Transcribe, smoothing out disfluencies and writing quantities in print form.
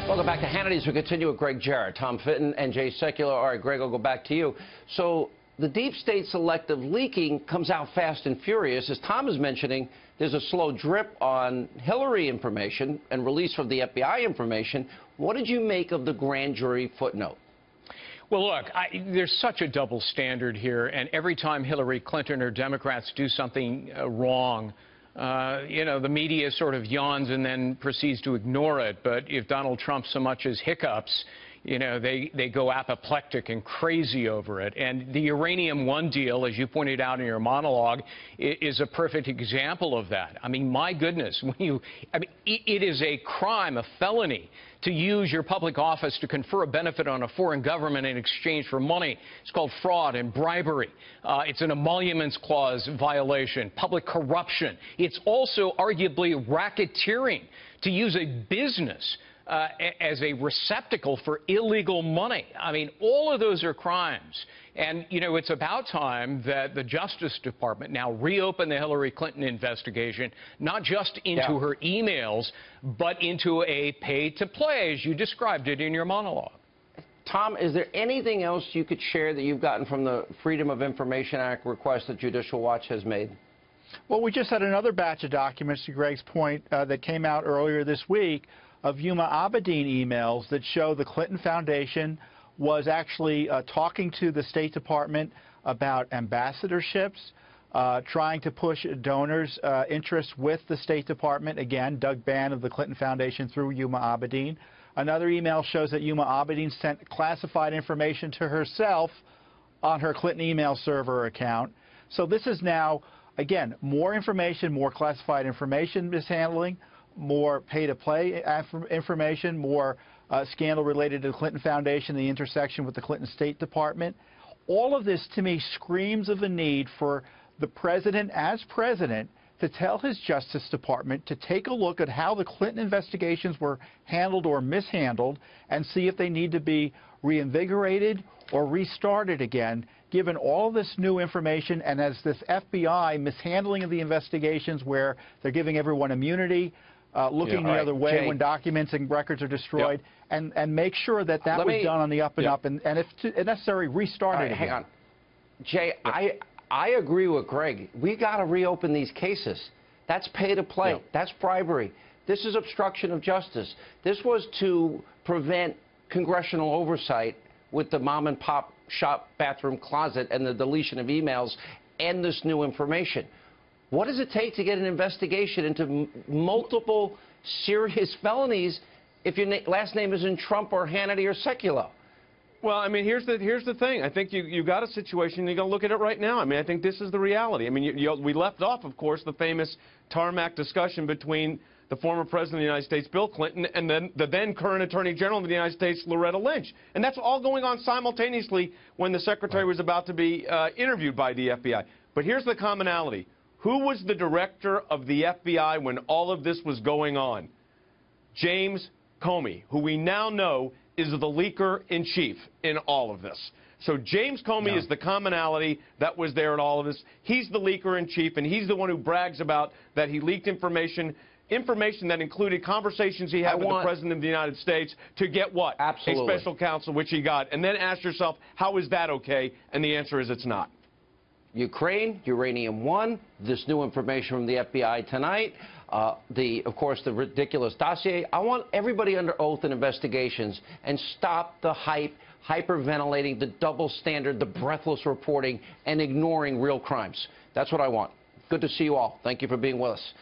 Welcome back to Hannity as we continue with Greg Jarrett, Tom Fitton, and Jay SEKULOW. All right, Greg, I'll go back to you. So the deep state selective leaking comes out fast and furious. As Tom is mentioning, there's a slow drip on Hillary information and release from the FBI information. What did you make of the grand jury footnote? Well, look, there's such a double standard here, and every time Hillary Clinton or Democrats do something wrong, the media sort of yawns and then proceeds to ignore it. But if Donald Trump so much as hiccups, they go apoplectic and crazy over it. And the Uranium One deal, as you pointed out in your monologue, is a perfect example of that. I mean, my goodness, it is a crime, a felony, to use your public office to confer a benefit on a foreign government in exchange for money. It's called fraud and bribery. It's an emoluments clause violation, public corruption. It's also arguably racketeering to use a business as a receptacle for illegal money. I mean, all of those are crimes. And, it's about time that the Justice Department now reopen the Hillary Clinton investigation, not just into her emails, but into a pay-to-play, as you described it in your monologue. Tom, is there anything else you could share that you've gotten from the Freedom of Information Act request that Judicial Watch has made? Well, we just had another batch of documents, to Greg's point, that came out earlier this week of Huma Abedin emails that show the Clinton Foundation was actually talking to the State Department about ambassadorships, trying to push donors' interests with the State Department. Again, Doug Bann of the Clinton Foundation through Huma Abedin. Another email shows that Huma Abedin sent classified information to herself on her Clinton email server account. So this is now, again, more information, more classified information mishandling, more pay-to-play information, more scandal related to the Clinton Foundation, the intersection with the Clinton State Department. All of this, to me, screams of a need for the president, as president, to tell his Justice Department to take a look at how the Clinton investigations were handled or mishandled and see if they need to be reinvigorated or restarted again, given all this new information and as this FBI mishandling of the investigations where they're giving everyone immunity, looking the other way when documents and records are destroyed, and make sure that that was done on the up and up, and if necessary, restart it again. Hang on. Jay, I agree with Greg. We got to reopen these cases. That's pay-to-play. That's bribery. This is obstruction of justice. This was to prevent congressional oversight with the mom-and-pop shop bathroom closet and the deletion of emails and this new information. What does it take to get an investigation into multiple serious felonies if your last name is in Trump or Hannity or SEKULOW? Well, I mean, here's the thing. I think you got a situation, you're going to look at it right now. I mean, I think this is the reality. I mean, we left off, of course, the famous tarmac discussion between the former president of the United States, Bill Clinton, and then the then current Attorney General of the United States, Loretta Lynch. And that's all going on simultaneously when the Secretary was about to be interviewed by the FBI. But here's the commonality. Who was the director of the FBI when all of this was going on? James Comey, who we now know is the leaker-in-chief in all of this. So James Comey is the commonality that was there in all of this. He's the leaker-in-chief, and he's the one who brags about that he leaked information that included conversations he had with the President of the United States to get what? Absolutely. A special counsel, which he got. And then ask yourself, how is that okay? And the answer is it's not. Ukraine, Uranium One, this new information from the FBI tonight, of course, the ridiculous dossier. I want everybody under oath in investigations and stop the hype, hyperventilating, the double standard, the breathless reporting, and ignoring real crimes. That's what I want. Good to see you all. Thank you for being with us.